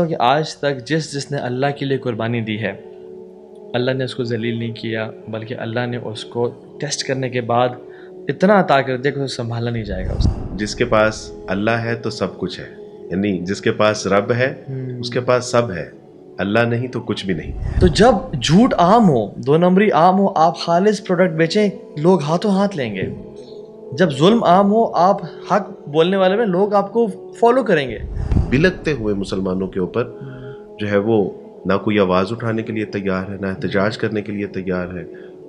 کہ آج تک جس نے اللہ کے لیے قربانی دی ہے، اللہ نے اس کو ذلیل نہیں کیا، بلکہ اللہ نے اس کو ٹیسٹ کرنے کے بعد اتنا عطا کر دیا کہ اسے سنبھالا نہیں جائے گا اس سے۔ جس کے پاس اللہ ہے تو سب کچھ ہے، یعنی جس کے پاس رب ہے اس کے پاس سب ہے، اللہ نہیں تو کچھ بھی نہیں۔ تو جب جھوٹ عام ہو، دو نمبری عام ہو، آپ خالص پروڈکٹ بیچیں، لوگ ہاتھوں ہاتھ لیں گے۔ جب ظلم عام ہو، آپ حق بولنے والے میں لوگ آپ کو فالو کریں گے۔ بلکتے ہوئے مسلمانوں کے اوپر جو ہے وہ نہ کوئی آواز اٹھانے کے لیے تیار ہے، نہ احتجاج کرنے کے لیے تیار ہے،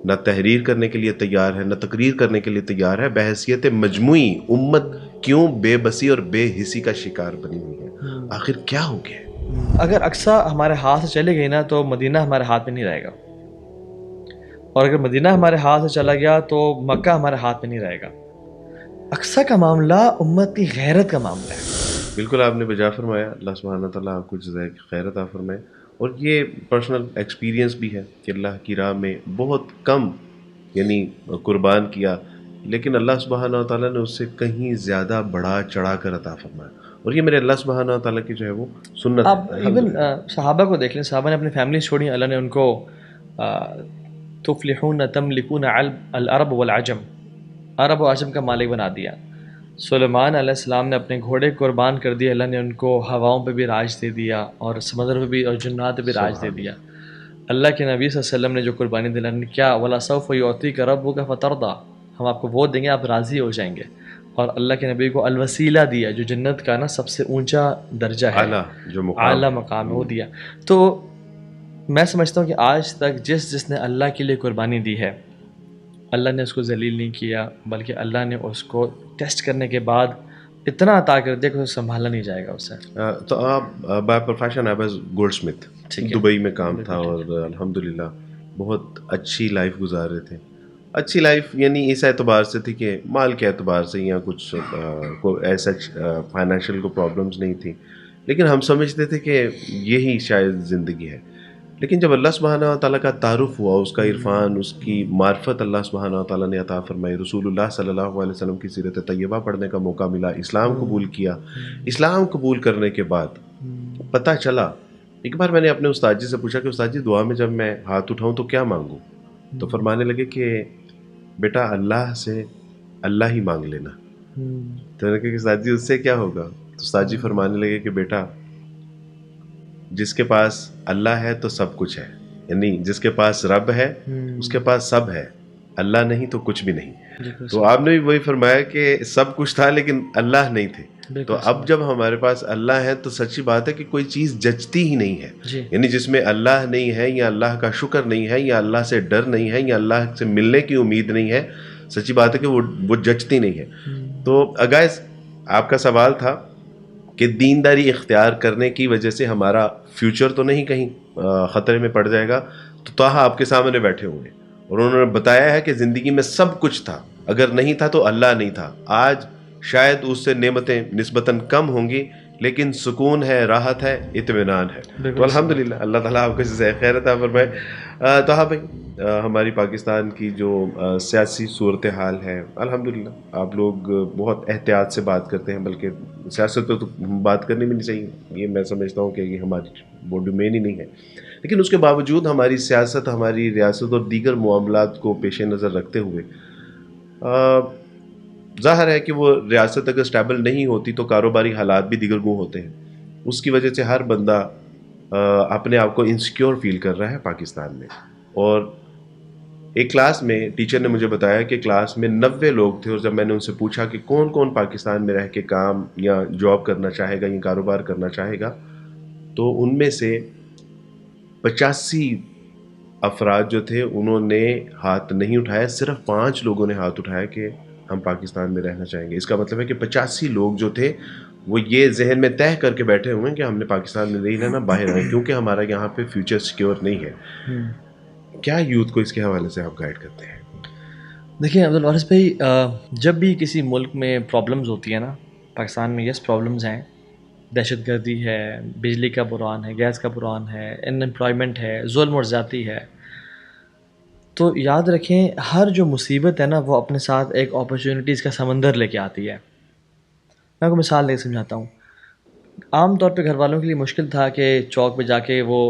نہ تحریر کرنے کے لیے تیار ہے، نہ تقریر کرنے کے لیے تیار ہے۔ بحیثیت مجموعی امت کیوں بے بسی اور بے حسی کا شکار بنی ہوئی ہے؟ آخر کیا ہو گیا؟ اگر اقصیٰ ہمارے ہاتھ سے چلے گئی نا تو مدینہ ہمارے ہاتھ میں نہیں رہے گا، اور اگر مدینہ ہمارے ہاتھ سے چلا گیا تو مکہ ہمارے ہاتھ میں نہیں رہے گا۔ اقصیٰ کا معاملہ امت کی غیرت کا معاملہ ہے۔ بالکل آپ نے بجا فرمایا، اللہ سبحانہ تعالیٰ آپ کو جزائے خیر عطا فرمائے۔ اور یہ پرسنل ایکسپیرینس بھی ہے کہ اللہ کی راہ میں بہت کم یعنی قربان کیا، لیکن اللہ سبحانہ تعالیٰ نے اس سے کہیں زیادہ بڑا چڑھا کر عطا فرمایا، اور یہ میرے اللہ سبحانہ تعالیٰ کی جو ہے وہ سنت آپ ہے۔ ایون صحابہ کو دیکھ لیں، صحابہ نے اپنی فیملی چھوڑی، اللہ نے ان کو تفلحون تملکون العرب والعجم، عرب و عجم کا مالک بنا دیا۔ سلیمان علیہ السلام نے اپنے گھوڑے قربان کر دیے، اللہ نے ان کو ہواؤں پہ بھی راج دے دیا، اور سمندر پہ بھی اور جنات پہ بھی راج دے دیا۔ اللہ کے نبی صلی اللہ علیہ وسلم نے جو قربانی دی، اللہ نے کیا وَلَسَوْفَ يُعْطِيكَ رَبُّكَ فَتَرْضَىٰ، ہم آپ کو وہ دیں گے آپ راضی ہو جائیں گے۔ اور اللہ کے نبی کو الوسیلہ دیا، جو جنت کا نا سب سے اونچا درجہ ہے، اعلیٰ مقام وہ دیا۔ تو میں سمجھتا ہوں کہ آج تک جس نے اللہ کے لیے قربانی دی ہے، اللہ نے اس کو ذلیل نہیں کیا، بلکہ اللہ نے اس کو ٹیسٹ کرنے کے بعد اتنا عطا کر دیا کہ اسے سنبھالا نہیں جائے گا اس سے۔ تو آپ بائی پروفیشن آپ گولڈ اسمتھ، دبئی میں کام تھا، اور الحمدللہ بہت اچھی لائف گزار رہے تھے۔ اچھی لائف یعنی اس اعتبار سے تھی کہ مال کے اعتبار سے یا کچھ ایسا فائنینشیل کو پرابلمز نہیں تھی، لیکن ہم سمجھتے تھے کہ یہی شاید زندگی ہے۔ لیکن جب اللہ سبحانہ تعالیٰ کا تعارف ہوا، اس کا عرفان، اس کی معرفت اللہ سبحانہ تعالیٰ نے عطا فرمائی، رسول اللہ صلی اللہ علیہ وسلم کی سیرت طیبہ پڑھنے کا موقع ملا، اسلام قبول کیا۔ اسلام قبول کرنے کے بعد پتہ چلا، ایک بار میں نے اپنے استاد جی سے پوچھا کہ استاد جی دعا میں جب میں ہاتھ اٹھاؤں تو کیا مانگوں؟ تو فرمانے لگے کہ بیٹا اللہ سے اللہ ہی مانگ لینا۔ تو میں نے کہا کہ استاد جی اس سے کیا ہوگا؟ تو استاد جی فرمانے لگے کہ بیٹا جس کے پاس اللہ ہے تو سب کچھ ہے، یعنی جس کے پاس رب ہے اس کے پاس سب ہے، اللہ نہیں تو کچھ بھی نہیں۔ تو آپ نے بھی وہی فرمایا کہ سب کچھ تھا لیکن اللہ نہیں تھے۔ تو اب جب ہمارے پاس اللہ ہے تو سچی بات ہے کہ کوئی چیز جچتی ہی نہیں ہے، یعنی جس میں اللہ نہیں ہے، یا اللہ کا شکر نہیں ہے، یا اللہ سے ڈر نہیں ہے، یا اللہ سے ملنے کی امید نہیں ہے، سچی بات ہے کہ وہ جچتی نہیں ہے۔ تو گائز آپ کا سوال تھا کہ دینداری اختیار کرنے کی وجہ سے ہمارا فیوچر تو نہیں کہیں خطرے میں پڑ جائے گا؟ تو طٰہٰ آپ کے سامنے بیٹھے ہوئے اور انہوں نے بتایا ہے کہ زندگی میں سب کچھ تھا، اگر نہیں تھا تو اللہ نہیں تھا۔ آج شاید اس سے نعمتیں نسبتاً کم ہوں گی، لیکن سکون ہے، راحت ہے، اطمینان ہے۔ تو الحمدللہ اللہ تعالیٰ آپ کو جزائے خیر عطا فرمائے۔ طٰہٰ بھائی، ہماری پاکستان کی جو سیاسی صورتحال ہے، الحمدللہ آپ لوگ بہت احتیاط سے بات کرتے ہیں، بلکہ سیاست پہ تو بات کرنی بھی نہیں چاہیے، یہ میں سمجھتا ہوں کہ یہ ہماری وہ ڈومین ہی نہیں ہے، لیکن اس کے باوجود ہماری سیاست، ہماری ریاست اور دیگر معاملات کو پیش نظر رکھتے ہوئے ظاہر ہے کہ وہ ریاست اگر اسٹیبل نہیں ہوتی تو کاروباری حالات بھی دیگر گوں ہوتے ہیں۔ اس کی وجہ سے ہر بندہ اپنے آپ کو انسیکیور فیل کر رہا ہے پاکستان میں۔ اور ایک کلاس میں ٹیچر نے مجھے بتایا کہ کلاس میں 90 لوگ تھے، اور جب میں نے ان سے پوچھا کہ کون کون پاکستان میں رہ کے کام یا جاب کرنا چاہے گا یا کاروبار کرنا چاہے گا، تو ان میں سے 85 افراد جو تھے انہوں نے ہاتھ نہیں اٹھایا، صرف 5 لوگوں نے ہاتھ اٹھایا کہ ہم پاکستان میں رہنا چاہیں گے۔ اس کا مطلب ہے کہ 85 لوگ جو تھے وہ یہ ذہن میں طے کر کے بیٹھے ہوئے ہیں کہ ہم نے پاکستان میں نہیں رہنا، باہر آئیں، کیونکہ ہمارا یہاں پہ فیوچر سیکیور نہیں ہے۔ کیا یوتھ کو اس کے حوالے سے آپ گائیڈ کرتے ہیں؟ دیکھیں عبدالوارث بھائی، جب بھی کسی ملک میں پرابلمز ہوتی ہیں نا، پاکستان میں یس پرابلمز ہیں، دہشت گردی ہے، بجلی کا بحران ہے، گیس کا بحران ہے، ان امپلائمنٹ ہے، ظلم اور زیادتی ہے، تو یاد رکھیں ہر جو مصیبت ہے نا وہ اپنے ساتھ ایک اپرچونٹیز کا سمندر لے کے آتی ہے۔ میں آپ کو مثال دے کے سمجھاتا ہوں۔ عام طور پہ گھر والوں کے لیے مشکل تھا کہ چوک پہ جا کے وہ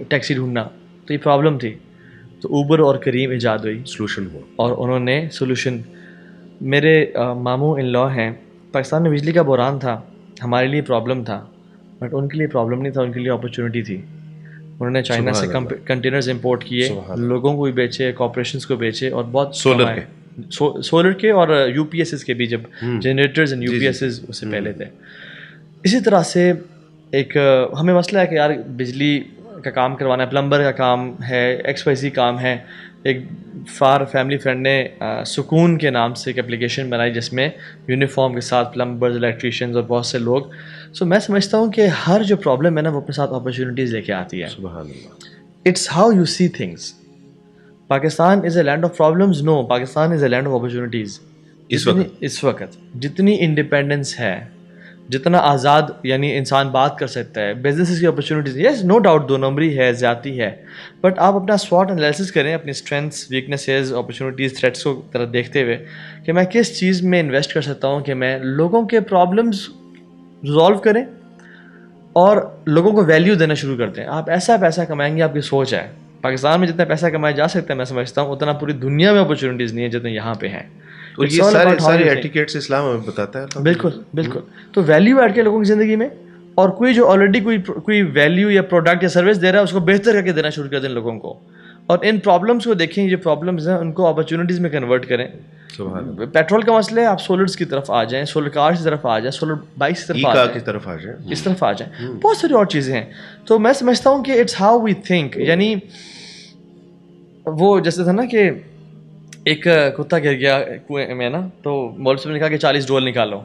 ٹیکسی ڈھونڈنا، تو یہ پرابلم تھی. تو اوبر اور کریم ایجاد ہوئی، سلوشن ہوا. اور انہوں نے سولوشن. میرے ماموں ان لا ہیں، پاکستان میں بجلی کا بحران تھا، ہمارے لیے پرابلم تھا، بٹ ان کے لیے پرابلم نہیں تھا، ان کے لیے اپرچونیٹی تھی. انہوں نے چائنا سے کنٹینرز امپورٹ کیے، لوگوں کو بھی بیچے، کارپوریشنز کو بیچے، اور بہت سولر کے اور یو پی ایس کے بھی، جب generators and U P S اس سے پہلے تھے. اسی طرح سے ایک ہمیں مسئلہ ہے کہ یار بجلی کا کام کروانا ہے، پلمبر کا کام ہے، ایکس وائی زی کام ہے. ایک فیملی فرینڈ نے سکون کے نام سے ایک اپلیکیشن بنائی جس میں یونیفارم کے ساتھ پلمبرز، الیکٹریشینز اور بہت سے لوگ. سو میں سمجھتا ہوں کہ ہر جو پرابلم ہے نا وہ اپنے ساتھ اپرچونیٹیز لے کے آتی ہے. سبحان اللہ. It's how you see things. Pakistan is a land of problems? No, Pakistan is a land of opportunities. اس وقت جتنی انڈیپینڈنس ہے، جتنا آزاد یعنی انسان بات کر سکتا ہے، بزنس کی اپرچونیٹیز، یس نو ڈاؤٹ دو نمبری ہے، زیادتی ہے، بٹ آپ اپنا SWOT انالیسس کریں، اپنی اسٹرینتھس، ویکنیسز، اپرچونیٹیز، تھریٹس کو طرف دیکھتے ہوئے کہ میں کس چیز میں انویسٹ کر سکتا ہوں کہ میں لوگوں کے پرابلمز ریزالو کریں اور لوگوں کو ویلیو دینا شروع کرتے ہیں. آپ ایسا پیسہ کمائیں گے، آپ کی سوچ ہے. پاکستان میں جتنا پیسہ کمایا جا سکتا ہے میں سمجھتا ہوں اتنا پوری دنیا میں اپرچونیٹیز نہیں ہے جتنے یہاں پہ ہیں. تو یہ سارے ایٹیکیٹس اسلام ہمیں بتاتا ہے. بالکل بالکل. تو ویلیو ایڈ کے لوگوں کی زندگی میں، اور کوئی جو آلریڈی کوئی ویلیو یا پروڈکٹ یا سروس دے رہا ہے اس کو بہتر کر کے دینا شروع کر دیں لوگوں کو. اور ان پرابلمس کو دیکھیں، یہ پرابلمس ہیں ان کو اپرچونیٹیز میں کنورٹ کریں. پیٹرول کا مسئلہ ہے، آپ سولرس کی طرف آ جائیں، سولر کارس کی طرف آ جائیں، سولر بائکس کی طرف آ جائیں، اس طرف آ جائیں. بہت ساری اور چیزیں ہیں. تو میں سمجھتا ہوں کہ اٹس ہاؤ وی تھنک. یعنی وہ جیسے تھا نا کہ ایک کتا گر گیا کنویں میں نا، تو مولوی صاحب نے کہا کہ 40 ڈول نکالو.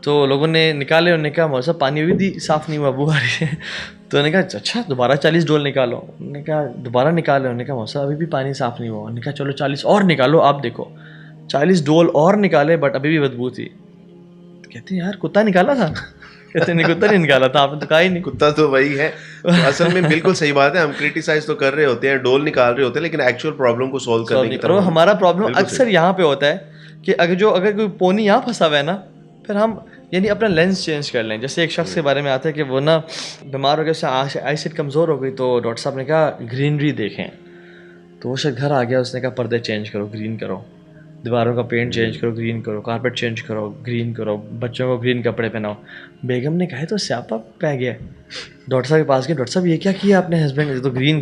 تو لوگوں نے نکالے، انہوں نے کہا مولوی صاحب پانی بھی صاف نہیں ہوا، بو آ رہی ہے. تو انہوں نے کہا اچھا دوبارہ 40 ڈول نکالو. انہوں نے کہا دوبارہ نکالو. انہوں نے کہا مولوی صاحب ابھی بھی پانی صاف نہیں ہوا. انہوں نے کہا چلو 40 اور نکالو. آپ دیکھو 40 ڈول اور نکالے بٹ ابھی بھی بدبو تھی. کہتے ہیں یار کتا نکالا تھا. کہتے نہیں کتا نہیں نکالا تھا، آپ نے تو کہا ہی نہیں. کتا تو وہی ہے. اصل میں بالکل صحیح بات ہے، ہم کرٹیسائز تو کر رہے ہوتے ہیں، ڈول نکال رہے ہوتے ہیں، لیکن ایکچوئل پرابلم کو سولو کرنے کی طرف. ہمارا پرابلم اکثر یہاں پہ ہوتا ہے کہ اگر کوئی پونی یہاں پھنسا ہوا ہے نا، پھر ہم یعنی اپنا لینس چینج کر لیں. جیسے ایک شخص کے بارے میں آتا ہے کہ وہ نا بیمار ہو گیا، اس سے آئی سائٹ کمزور ہو گئی، تو ڈاکٹر صاحب نے کہا گرینری دیکھیں. تو وہ شخص گھر آ گیا، اس نے کہا پردے چینج کرو، گرین کرو، دیواروں کا پینٹ چینج کرو، گرین کرو، کارپیٹ چینج کرو، گرین کرو، بچوں کو گرین کپڑے پہناؤ. بیگم نے کہا تو سیاپا پہ گیا. ڈاکٹر صاحب کے پاس گئے، ڈاکٹر صاحب یہ کیا کیا آپ نے ہسبینڈ؟ تو گرین.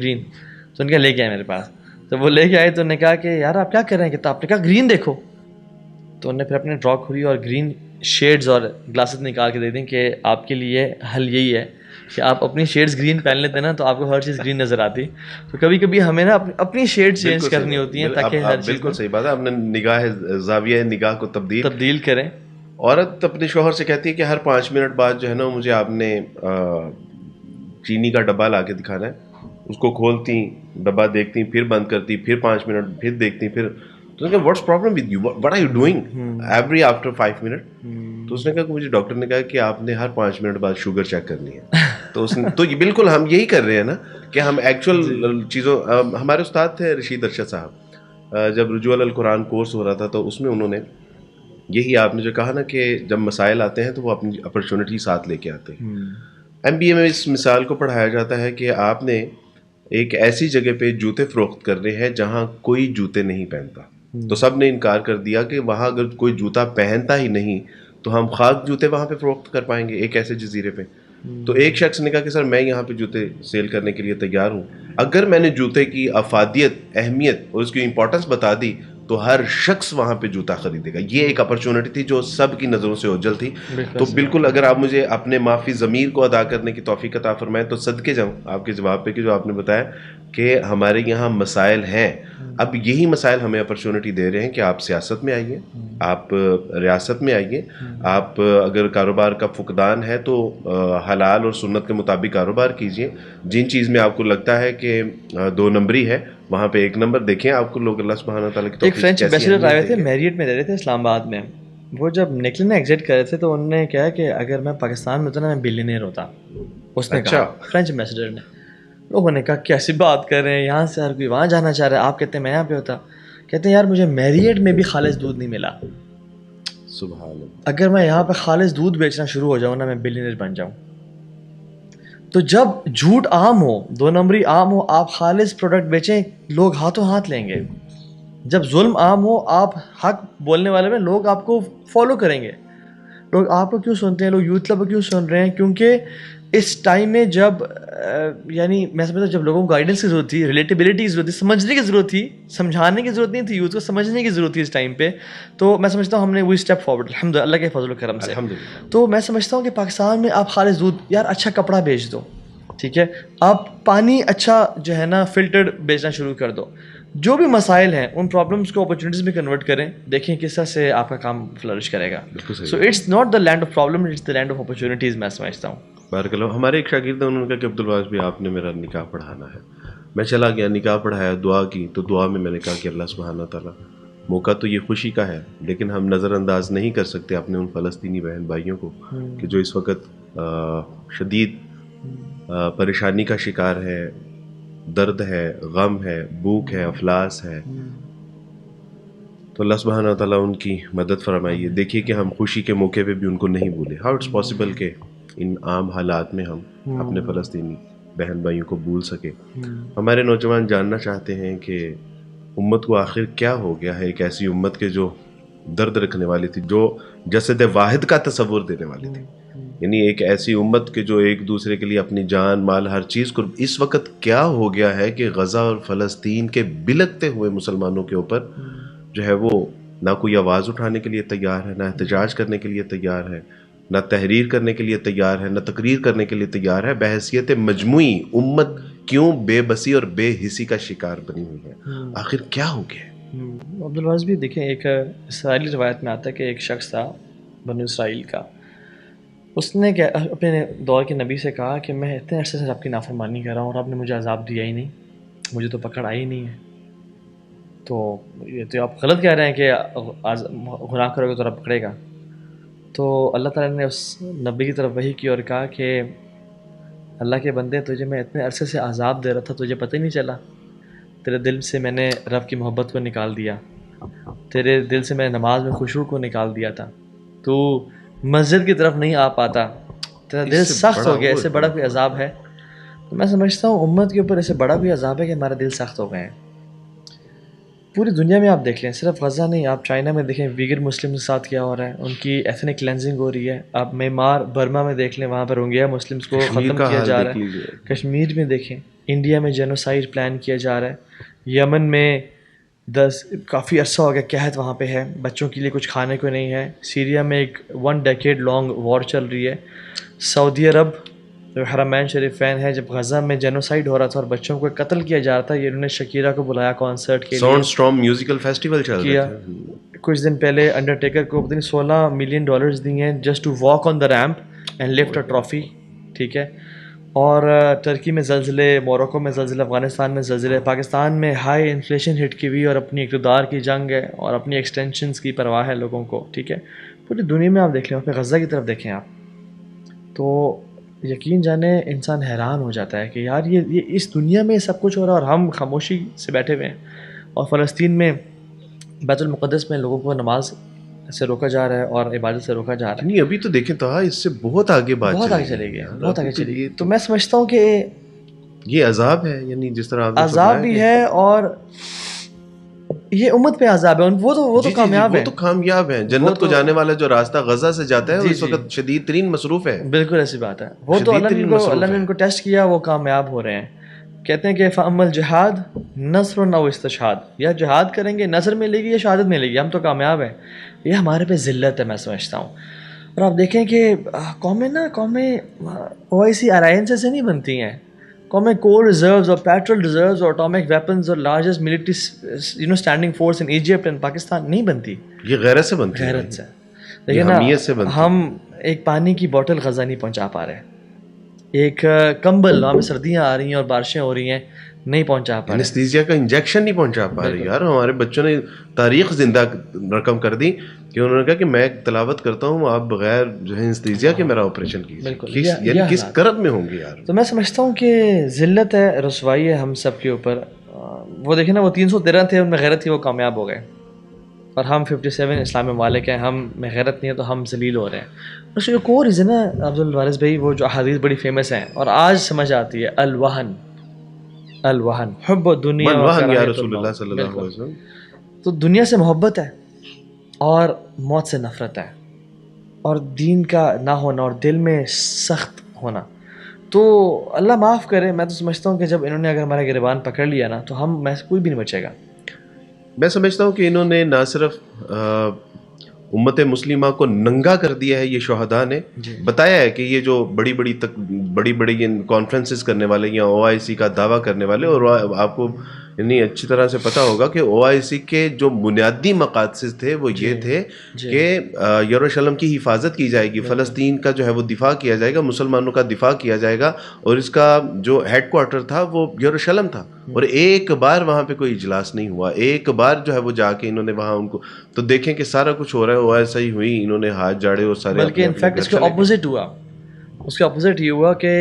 تو ان کا لے کے آئے میرے پاس. تو وہ لے کے آئے تو انہوں نے کہا کہ یار آپ کیا کر رہے ہیں؟ کہ آپ نے کہا گرین دیکھو. تو انہوں نے پھر اپنے ڈرا کھولی اور گرین شیڈز اور گلاسز نکال کے دے دیں کہ آپ کے لیے حل یہی ہے کہ آپ اپنی شیڈز گرین پہن لیتے ہیں نا تو آپ کو ہر چیز گرین نظر آتی. تو کبھی کبھی ہمیں نا اپنی شیڈ چینج کرنی ہوتی ہیں تاکہ ہر چیز. بالکل صحیح بات ہے. اپنے نگاہ زاویہ نگاہ کو تبدیل کریں. عورت اپنے شوہر سے کہتی ہے کہ ہر 5 منٹ بعد جو ہے نا مجھے آپ نے چینی کا ڈبہ لا کے دکھانا ہے. اس کو کھولتی، ڈبہ دیکھتی، پھر بند کرتی، پھر 5 منٹ پھر دیکھتی، پھر تو اس نے کہا what's problem with you, what are you doing every after 5 minute. تو اس نے کہا کہ مجھے ڈاکٹر نے کہا کہ آپ نے ہر 5 منٹ بعد شوگر چیک کرنی ہے. تو اس نے تو یہ بالکل ہم یہی کر رہے ہیں نا کہ ہم ایکچوئل چیزوں. ہمارے استاد تھے رشید ارشد صاحب، جب رجوع القرآن کورس ہو رہا تھا تو اس میں انہوں نے یہی آپ نے جو کہا نا کہ جب مسائل آتے ہیں تو وہ اپنی اپرچونیٹی ساتھ لے کے آتے ہیں. MBA میں اس مثال کو پڑھایا جاتا ہے کہ آپ نے ایک ایسی جگہ پہ جوتے فروخت کرنے ہیں جہاں کوئی جوتے نہیں پہنتا. تو سب نے انکار کر دیا کہ وہاں اگر کوئی جوتا پہنتا ہی نہیں تو ہم خاک جوتے وہاں پہ فروخت کر پائیں گے ایک ایسے جزیرے پہ. تو ایک شخص نے کہا کہ سر میں یہاں پہ جوتے سیل کرنے کے لیے تیار ہوں. اگر میں نے جوتے کی افادیت، اہمیت اور اس کی امپورٹنس بتا دی تو ہر شخص وہاں پہ جوتا خریدے گا. یہ ایک اپرچونٹی تھی جو سب کی نظروں سے اوجھل تھی. تو بالکل اگر آپ مجھے اپنے معافی ضمیر کو ادا کرنے کی توفیق عطا فرمائیں تو صدقے جاؤں آپ کے جواب پہ کہ جو آپ نے بتایا کہ ہمارے یہاں مسائل ہیں. اب یہی مسائل ہمیں اپرچونٹی دے رہے ہیں کہ آپ سیاست میں آئیے، آپ ریاست میں آئیے، آپ اگر کاروبار کا فقدان ہے تو حلال اور سنت کے مطابق کاروبار کیجیے. جن چیز میں آپ کو لگتا ہے کہ 2 نمبری ہے وہاں پہ 1 نمبر دیکھیں. آپ کو لوگ اللہ سبحانہ تعالیٰ کی ایک فرینچ ایمبیسڈر آئے تھے، میریٹ میں رہ رہے تھے اسلام آباد میں. وہ جب نکلے نا ایگزٹ کر رہے تھے تو انہوں نے کہا کہ اگر میں پاکستان میں ہوتا نا میں بلینئر ہوتا. اس نے کہا فرینچ ایمبیسڈر نے. لوگوں نے کہا کیسی بات کر رہے ہیں، یہاں سے ہر کوئی وہاں جانا چاہ رہا ہے، آپ کہتے ہیں میں یہاں پہ ہوتا. کہتے ہیں یار مجھے میریٹ میں بھی خالص دودھ نہیں ملا. سبحان اللہ. اگر میں یہاں پہ خالص دودھ بیچنا شروع ہو جاؤں نا میں بلینئر بن جاؤں. تو جب جھوٹ عام ہو, 2 نمبری عام ہو, آپ خالص پروڈکٹ بیچیں, لوگ ہاتھوں ہاتھ لیں گے. جب ظلم عام ہو, آپ حق بولنے والے میں, لوگ آپ کو فالو کریں گے. لوگ آپ کو کیوں سنتے ہیں, لوگ یوتھ کلب کو کیوں سن رہے ہیں؟ کیونکہ اس ٹائم میں جب یعنی میں سمجھتا ہوں جب لوگوں کو گائیڈنس کی ضرورت تھی, ریلیٹیبلٹی کی ضرورت تھی, سمجھنے کی ضرورت تھی, سمجھانے کی ضرورت نہیں تھی, یوتھ کو سمجھنے کی ضرورت تھی اس ٹائم پہ, تو میں سمجھتا ہوں ہم نے وہی اسٹیپ فارورڈ الحمد للہ اللہ کے فضل و کرم سے. تو میں سمجھتا ہوں کہ پاکستان میں آپ خالص دودھ, یار اچھا کپڑا بیچ دو, ٹھیک ہے, آپ پانی اچھا جو ہے نا فلٹرڈ بیچنا شروع کر دو. جو بھی مسائل ہیں ان پرابلمس کو اپرچونیٹیز میں کنورٹ کریں, دیکھیں کس طرح سے آپ کا کام فلرش کرے گا. So it's not the land of problem, it's the land of opportunities. میں سمجھتا ہوں بارک اللہ. ہمارے ایک شاگرد ہیں, انہوں نے کہا کہ عبدالواس بھی آپ نے میرا نکاح پڑھانا ہے. میں چلا گیا, نکاح پڑھایا, دعا کی, تو دعا میں میں نے کہا کہ اللہ سبحانہ تعالیٰ, موقع تو یہ خوشی کا ہے لیکن ہم نظر انداز نہیں کر سکتے اپنے ان فلسطینی بہن بھائیوں کو کہ جو اس وقت شدید پریشانی کا شکار ہے, درد ہے, غم ہے, بھوک ہے, افلاس ہے. تو اللہ سبحانہ تعالیٰ ان کی مدد فرمائیے. دیکھیے کہ ہم خوشی کے موقع پہ بھی ان کو نہیں بھولے. ہاؤ اٹس پاسبل کہ ان عام حالات میں ہم اپنے فلسطینی بہن بھائیوں کو بھول سکے. ہمارے نوجوان جاننا چاہتے ہیں کہ امت کو آخر کیا ہو گیا ہے, ایک ایسی امت کے جو درد رکھنے والی تھی, جو جسد واحد کا تصور دینے والی تھی, یعنی ایک ایسی امت کے جو ایک دوسرے کے لیے اپنی جان مال ہر چیز کو. اس وقت کیا ہو گیا ہے کہ غزہ اور فلسطین کے بلکتے ہوئے مسلمانوں کے اوپر جو ہے وہ نہ کوئی آواز اٹھانے کے لیے تیار ہے, نہ احتجاج کرنے کے لیے تیار ہے, نہ تحریر کرنے کے لیے تیار ہے, نہ تقریر کرنے کے لیے تیار ہے. بحیثیت مجموعی امت کیوں بے بسی اور بے حسی کا شکار بنی ہوئی ہے؟ آخر کیا ہو گیا؟ عبدالواس بھی دیکھیں, ایک اسرائیلی روایت میں آتا ہے کہ ایک شخص تھا بنو اسرائیل کا, اس نے اپنے دور کے نبی سے کہا کہ میں اتنے عرصے سے رب کی نافرمانی کر رہا ہوں اور رب نے مجھے عذاب دیا ہی نہیں, مجھے تو پکڑ آئی نہیں ہے. تو یہ تو آپ غلط کہہ رہے ہیں کہ گناہ کرو گے تو رب پکڑے گا. تو اللہ تعالیٰ نے اس نبی کی طرف وحی کی اور کہا کہ اللہ کے بندے, تجھے میں اتنے عرصے سے عذاب دے رہا تھا, تجھے پتہ ہی نہیں چلا. تیرے دل سے میں نے رب کی محبت کو نکال دیا, تیرے دل سے میں نے نماز میں خشوع کو نکال دیا تھا, تو مسجد کی طرف نہیں آ پاتا, تیرا دل سخت ہو گیا. اس سے بڑا کوئی عذاب ہے؟ تو میں سمجھتا ہوں امت کے اوپر اس سے بڑا کوئی عذاب ہے کہ ہمارا دل سخت ہو گئے ہیں. پوری دنیا میں آپ دیکھ لیں, صرف غزہ نہیں, آپ چائنا میں دیکھیں ویگر مسلم کے ساتھ کیا ہو رہا ہے, ان کی ایتھنک کلینزنگ ہو رہی ہے. آپ میانمار برما میں دیکھ لیں, وہاں پر روہنگیا مسلمس کو ختم کیا جا رہا ہے. کشمیر میں دیکھیں, انڈیا میں جینوسائیڈ پلان کیا جا رہا ہے. یمن میں کافی عرصہ ہو گیا قحط وہاں پہ ہے, بچوں کے لیے کچھ کھانے کو نہیں ہے. سیریا میں ایک 1 ڈیکیڈ لانگ وار چل رہی ہے. سعودی عرب جو حرمین شریفین ہے, جب غزہ میں جینوسائیڈ ہو رہا تھا اور بچوں کو قتل کیا جا رہا تھا, یہ انہوں نے شکیرا کو بلایا کانسرٹ کے لیے, ساؤنڈ اسٹارم میوزیکل فیسٹیول چل رہا ہے. کچھ دن پہلے انڈرٹیکر کو پتہ نہیں $16 ملین دیے ہیں just to walk on the ramp and lift a trophy, ٹھیک ہے. اور ترکی میں زلزلے, موروکو میں زلزلے, افغانستان میں زلزلے, پاکستان میں ہائی انفلیشن ہٹ کی ہوئی اور اپنی اقتدار کی جنگ ہے اور اپنی ایکسٹینشنز کی پرواہ ہے لوگوں کو, ٹھیک ہے. پوری دنیا میں آپ دیکھ لیں, وہاں پہ غزہ کی طرف دیکھیں آپ, تو یقین جانے انسان حیران ہو جاتا ہے کہ یار یہ اس دنیا میں سب کچھ ہو رہا ہے اور ہم خاموشی سے بیٹھے ہوئے ہیں. اور فلسطین میں بیت المقدس میں لوگوں کو نماز سے روکا جا رہا ہے اور عبادت سے روکا جا رہا ہے. نہیں ابھی تو دیکھیں تو اس سے بہت آگے بات بہت آگے چلے گئے, بہت آگے چلے گئی. تو میں سمجھتا ہوں کہ یہ عذاب ہے, یعنی جس طرح عذاب بھی ہے اور یہ امت پہ عذاب ہے. وہ تو کامیاب ہے, وہ تو کامیاب ہیں. جنت کو جانے والا جو راستہ غزہ سے جاتا ہے وہ اس وقت شدید ترین مصروف ہے. بالکل ایسی بات ہے. وہ تو اللہ نے ان کو ٹیسٹ کیا, وہ کامیاب ہو رہے ہیں. کہتے ہیں کہ فَأَمَّا الْجِهَادُ نَصْرٌ أَوْ اسْتِشْهَادٌ, یا جہاد کریں گے نصر ملے گی یا شہادت ملے گی, ہم تو کامیاب ہیں. یہ ہمارے پہ ذلت ہے میں سمجھتا ہوں. اور آپ دیکھیں کہ قومیں OIC الائنس سے نہیں بنتی ہیں. قومیں کول ریزروز اور پیٹرول ریزروز اور اٹامک ویپنز اور largest military standing force in Egypt and Pakistan نہیں بنتی. یہ غیرت سے بنتی ہے, غیرت سے. لیکن نا ہم ایک پانی کی بوٹل غزہ نہیں پہنچا پا رہے, ایک کمبل, وہاں پہ سردیاں آ رہی ہیں اور بارشیں ہو رہی ہیں, نہیں پہنچا پا رہے. انستھیزیا کا انجیکشن نہیں پہنچا پا رہے. یار ہمارے بچوں نے تاریخ زندہ رقم کر دی کہ انہوں نے کہا کہ میں تلاوت کرتا ہوں, آپ بغیر جو ہے انستھیزیا کے میرا آپریشن کیجیے. یعنی کس کرب میں ہوں گے یار. تو میں سمجھتا ہوں کہ ذلت ہے, رسوائی ہے ہم سب کے اوپر. وہ دیکھیں نا, وہ 313 تھے, ان میں غیرت تھی, وہ کامیاب ہو گئے. اور ہم 57 اسلامی ممالک ہیں, ہم میں غیرت نہیں ہے تو ہم ذلیل ہو رہے ہیں. اس کا ایک اور ریزن ہے عبدالوارث بھائی, وہ جو احادیث بڑی فیمس ہیں اور آج سمجھ آتی ہے, الوہن, الوہن حب دنیا و والوہن یا کراہیت رسول اللہ الموت. صلی اللہ علیہ بالکل. وسلم. تو دنیا سے محبت ہے اور موت سے نفرت ہے, اور دین کا نہ ہونا اور دل میں سخت ہونا. تو اللہ معاف کرے, میں تو سمجھتا ہوں کہ جب انہوں نے اگر ہمارا گریبان پکڑ لیا نا تو ہم میں سے کوئی بھی نہیں بچے گا. میں سمجھتا ہوں کہ انہوں نے نہ صرف امت مسلمہ کو ننگا کر دیا ہے, یہ شہداء نے بتایا ہے کہ یہ جو بڑی بڑی کانفرنسز کرنے والے یا OIC کا دعویٰ کرنے والے, اور آپ کو یعنی اچھی طرح سے پتہ ہوگا کہ OIC کے جو بنیادی مقاصد تھے وہ یہ تھے کہ یروشلم کی حفاظت کی جائے گی, فلسطین کا جو ہے وہ دفاع کیا جائے گا, مسلمانوں کا دفاع کیا جائے گا, اور اس کا جو ہیڈ کوارٹر تھا وہ یروشلم تھا. اور ایک بار وہاں پہ کوئی اجلاس نہیں ہوا, ایک بار جو ہے وہ جا کے انہوں نے وہاں ان کو, تو دیکھیں کہ سارا کچھ ہو رہا ہے, ایسا ہی ہوئی, انہوں نے ہاتھ جاڑے اور سارے. بلکہ انفیکٹ اس کا اپوزٹ ہوا, اس کا اپوزٹ یہ ہوا کہ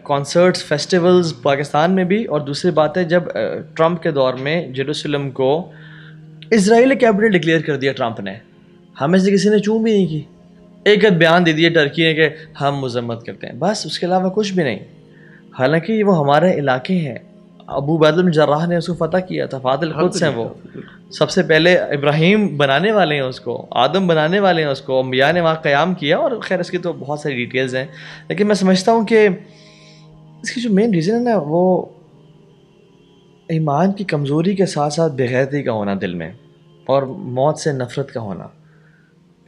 کانسرٹس فیسٹیولز پاکستان میں بھی, اور دوسری بات ہے جب ٹرمپ کے دور میں جیروسلم کو اسرائیل کیپٹل ڈکلیئر کر دیا ٹرمپ نے, ہمیں سے کسی نے چون بھی نہیں کی, ایک بیان دے دیا ٹرکی نے کہ ہم مذمت کرتے ہیں, بس اس کے علاوہ کچھ بھی نہیں. حالانکہ وہ ہمارے علاقے ہیں, ابو عبیدہ بن جراح نے اس کو فتح کیا تھا, فاتح القدس ہیں وہ, سب سے پہلے ابراہیم بنانے والے ہیں اس کو, آدم بنانے والے ہیں اس کو, انبیاء نے وہاں قیام کیا. اور خیر اس کی تو بہت ساری ڈیٹیلز ہیں, لیکن میں سمجھتا ہوں کہ اس کی جو مین ریزن ہے نا وہ ایمان کی کمزوری کے ساتھ ساتھ بےغیرتی کا ہونا دل میں, اور موت سے نفرت کا ہونا.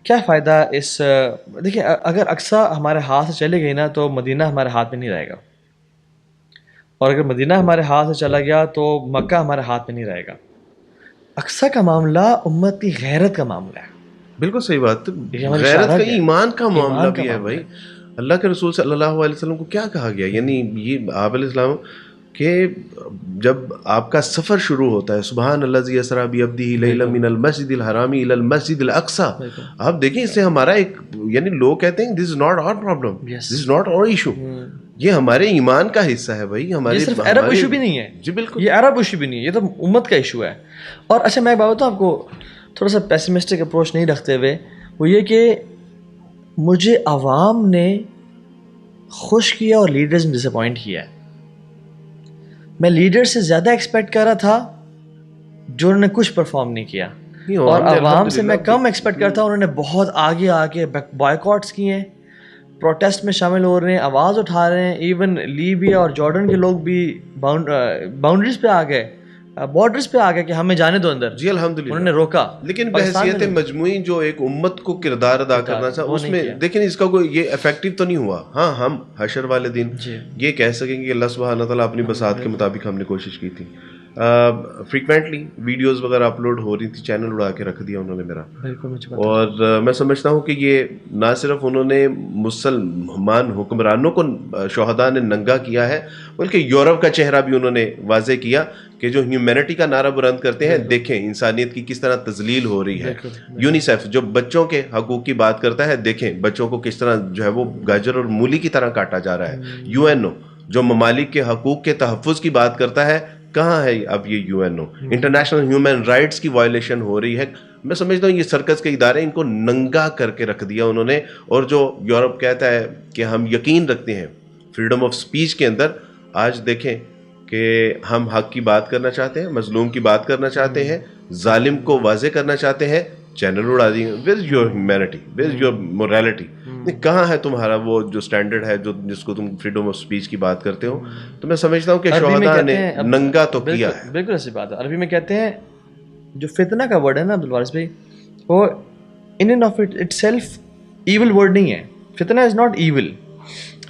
کیا فائدہ اس, دیکھیں اگر اقصیٰ ہمارے ہاتھ سے چلے گئی نا تو مدینہ ہمارے ہاتھ میں نہیں رہے گا, اور اگر مدینہ ہمارے ہاتھ سے چلا گیا تو مکہ ہمارے ہاتھ میں نہیں رہے گا. اقصیٰ کا معاملہ امت کی غیرت کا معاملہ ہے. بالکل صحیح بات, غیرت کا ایمان کا معاملہ بھی ہے بھائی. اللہ کے رسول صلی اللہ علیہ وسلم کو کیا کہا گیا, یعنی یہ آپ علیہ السلام کہ جب آپ کا سفر شروع ہوتا ہے, سبحان الذی اسری بعبدہ لیلا من المسجد الحرام الی المسجد الاقصی, آپ دیکھیں اس سے ہمارا ایک, یعنی لوگ کہتے ہیں this is not our problem, this is not our issue, یہ ہمارے ایمان کا حصہ ہے بھائی. ہمارے یہ صرف عرب ایشو بھی نہیں ہے, جی بالکل, یہ عرب ایشو بھی نہیں ہے, یہ تو امت کا ایشو ہے. اور اچھا میں ایک بات بتاؤں آپ کو, تھوڑا سا پیسمسٹک اپروچ نہیں رکھتے ہوئے, وہ یہ کہ مجھے عوام نے خوش کیا اور لیڈرز نے ڈس اپوائنٹ کیا ہے. میں لیڈر سے زیادہ ایکسپیکٹ کر رہا تھا جو انہوں نے کچھ پرفارم نہیں کیا, اور عوام سے میں کم ایکسپیکٹ کرتا ہوں, انہوں نے بہت آگے آ کے بائیکاٹس کیے ہیں, پروٹیسٹ میں شامل ہو رہے ہیں, آواز اٹھا رہے ہیں. ایون لیبیا اور جارڈن کے لوگ بھی باؤنڈریز پہ آ گئے, بارڈرز پہ آ گئے کہ ہمیں جانے دو اندر. جی الحمدللہ, انہوں نے روکا. لیکن بحیثیت مجموعی جو ایک امت کو کردار ادا کرنا تھا اس میں دیکھیں اس کا کوئی یہ افیکٹو تو نہیں ہوا. ہاں ہم حشر والے دن یہ کہہ سکیں کہ اللہ سبحانہ تعالیٰ اپنی بساط کے مطابق ہم نے کوشش کی تھی. فریکوینٹلی ویڈیوز وغیرہ اپلوڈ ہو رہی تھی, چینل اڑا کے رکھ دیا انہوں نے میرا. اور میں سمجھتا ہوں کہ یہ نہ صرف انہوں نے مسلمان حکمرانوں کو شہداء نے ننگا کیا ہے, بلکہ یورپ کا چہرہ بھی انہوں نے واضح کیا کہ جو ہیومینٹی کا نعرہ بلند کرتے ہیں, دیکھیں انسانیت کی کس طرح تذلیل ہو رہی ہے. یونیسیف جو بچوں کے حقوق کی بات کرتا ہے, دیکھیں بچوں کو کس طرح جو ہے وہ گاجر اور مولی کی طرح کاٹا جا رہا ہے. UNO جو ممالک کے حقوق کے تحفظ کی بات کرتا ہے, کہاں ہے اب یہ UNO. انٹرنیشنل ہیومن رائٹس کی وائلیشن ہو رہی ہے. میں سمجھتا ہوں یہ سرکس کے ادارے ان کو ننگا کر کے رکھ دیا انہوں نے. اور جو یورپ کہتا ہے کہ ہم یقین رکھتے ہیں فریڈم آف سپیچ کے اندر, آج دیکھیں کہ ہم حق کی بات کرنا چاہتے ہیں, مظلوم کی بات کرنا چاہتے ہیں, ظالم کو واضح کرنا چاہتے ہیں, چینل اڑا دیے. Where is your humanity, where is your morality, کہاں ہے تمہارا وہ جو اسٹینڈرڈ ہے جس کو تم فریڈم آف سپیچ کی بات کرتے ہو. تو میں سمجھتا ہوں کہ شہداء نے ننگا تو کیا ہے. بالکل ایسی بات ہے. عربی میں کہتے ہیں جو فتنہ کا ورڈ ہے نا عبدالوارث بھائی, وہ in end of itself evil word نہیں ہے. فتنہ از ناٹ ایول,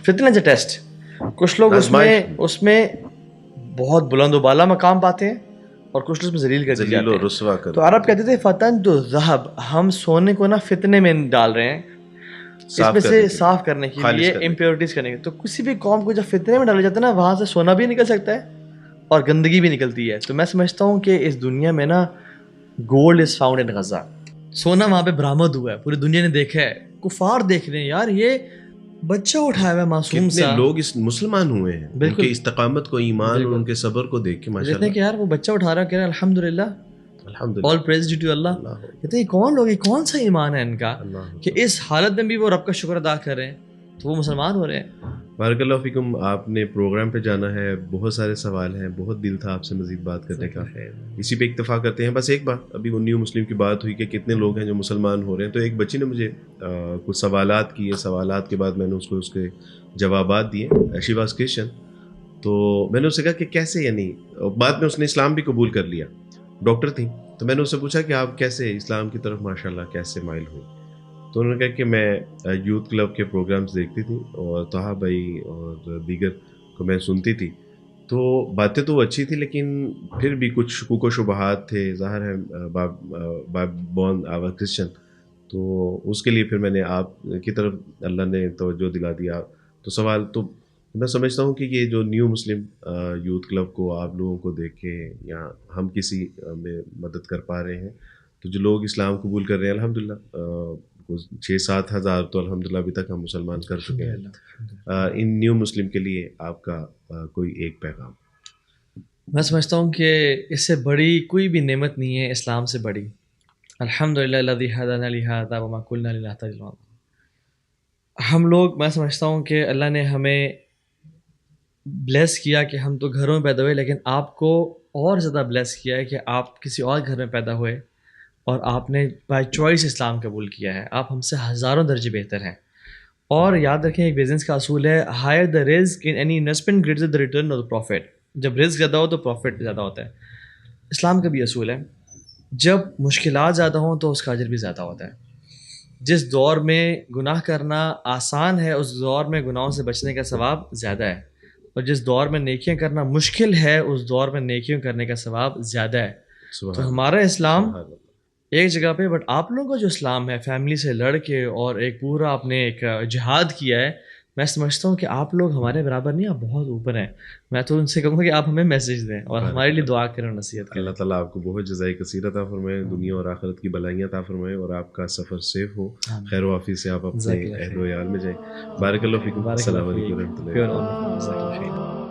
فتنہ از اے ٹیسٹ. کچھ لوگ اس میں بہت بلند و بالا مقام پاتے ہیں اور کچھ لوگ اس میں ذلیل کر دیتے ہیں. تو عرب کہتے تھے فتن تو ذہب, ہم سونے کو نا فتنے میں ڈال رہے ہیں اس میں سے صاف کرنے کے لیے, امپیورٹیز کرنے کے. تو کسی بھی قوم کو جب فتنے میں ڈالا جاتا ہے نا, وہاں سے سونا بھی نکل سکتا ہے اور گندگی بھی نکلتی ہے. تو میں سمجھتا ہوں کہ اس دنیا میں نا gold is found in Gaza, سونا وہاں پہ برآمد ہوا ہے, پوری دنیا نے دیکھا ہے. کفار دیکھ رہے ہیں یار یہ بچہ اٹھایا ہوا ہے معصوم سا. لوگ اس مسلمان ہوئے ہیں ان کے استقامت کو, ایمان اور ان کے صبر کو دیکھ کے ماشاءاللہ کہ یار وہ بچہ اٹھا رہا ہے, کہہ رہا ہے الحمدللہ الحمدللہ all praise due to اللہ. کہتے ہیں کون لوگ ہیں, کون سا ایمان ہے ان کا کہ اس حالت میں بھی وہ رب کا شکر ادا کر رہے ہیں, تو وہ مسلمان ہو رہے ہیں. بارک اللہ فیکم. آپ نے پروگرام پہ جانا ہے, بہت سارے سوال ہیں, بہت دل تھا آپ سے مزید بات کرنے کا, اسی پہ اکتفا کرتے ہیں. بس ایک بات, ابھی وہ نیو مسلم کی بات ہوئی کہ کتنے لوگ ہیں جو مسلمان ہو رہے ہیں, تو ایک بچی نے مجھے کچھ سوالات کیے, سوالات کے بعد میں نے اس کے جوابات دیے. شی واز کرسچن, تو میں نے اس سے کہا کہ کیسے, یعنی بعد میں اس نے اسلام بھی قبول کر لیا, ڈاکٹر تھی, تو میں نے اس سے پوچھا کہ آپ کیسے اسلام کی طرف ماشاء اللہ کیسے مائل ہوئی. تو انہوں نے کہا کہ میں یوتھ کلب کے پروگرامز دیکھتی تھی اور طہا بھائی اور دیگر کو میں سنتی تھی, تو باتیں تو اچھی تھی لیکن پھر بھی کچھ شکوک و شبہات تھے. ظاہر ہے بورن کرسچن, تو اس کے لیے پھر میں نے آپ کی طرف اللہ نے توجہ دلا دیا. تو سوال تو میں سمجھتا ہوں کہ یہ جو نیو مسلم یوتھ کلب کو آپ لوگوں کو دیکھ کے یا ہم کسی میں مدد کر پا رہے ہیں, تو جو لوگ اسلام قبول کر رہے ہیں الحمدللہ 6-7 ہزار تو الحمدللہ ابھی تک ہم مسلمان کر چکے ہیں. ان نیو مسلم کے لیے آپ کا کوئی ایک پیغام؟ میں سمجھتا ہوں کہ اس سے بڑی کوئی بھی نعمت نہیں ہے اسلام سے بڑی. الحمدللہ الذی ہدانا لہذا وما کنا لنہتدی لولا. ہم لوگ, میں سمجھتا ہوں کہ اللہ نے ہمیں بلیس کیا کہ ہم تو گھروں میں پیدا ہوئے, لیکن آپ کو اور زیادہ بلیس کیا ہے کہ آپ کسی اور گھر میں پیدا ہوئے اور آپ نے بائی چوائس اسلام قبول کیا ہے. آپ ہم سے ہزاروں درجے بہتر ہیں. اور یاد رکھیں ایک بزنس کا اصول ہے, ہائر دا رزق in any investment greater the return of the profit. جب رزق زیادہ ہو تو پروفٹ زیادہ ہوتا ہے. اسلام کا بھی اصول ہے, جب مشکلات زیادہ ہوں تو اس کا اجر بھی زیادہ ہوتا ہے. جس دور میں گناہ کرنا آسان ہے اس دور میں گناہوں سے بچنے کا ثواب زیادہ ہے, اور جس دور میں نیکیاں کرنا مشکل ہے اس دور میں نیکیاں کرنے کا ثواب زیادہ ہے. تو ہمارا اسلام ایک جگہ پہ, بٹ آپ لوگوں کا جو اسلام ہے فیملی سے لڑ کے اور ایک پورا آپ نے ایک جہاد کیا ہے, میں سمجھتا ہوں کہ آپ لوگ ہمارے برابر نہیں, آپ بہت اوپر ہیں. میں تو ان سے کہوں گا کہ آپ ہمیں میسیج دیں اور ہمارے لیے دعا کریں اور نصیحت کریں. اللہ تعالیٰ آپ کو بہت جزائے کثیر عطا فرمائے, دنیا اور آخرت کی بلائیاں عطا فرمائے, اور آپ کا سفر سیف ہو, خیر و عافیت سے آپ اپنے اہل و عیال میں جائیں. بارک اللہ فیکم. السلام علیکم و رحمۃ اللہ.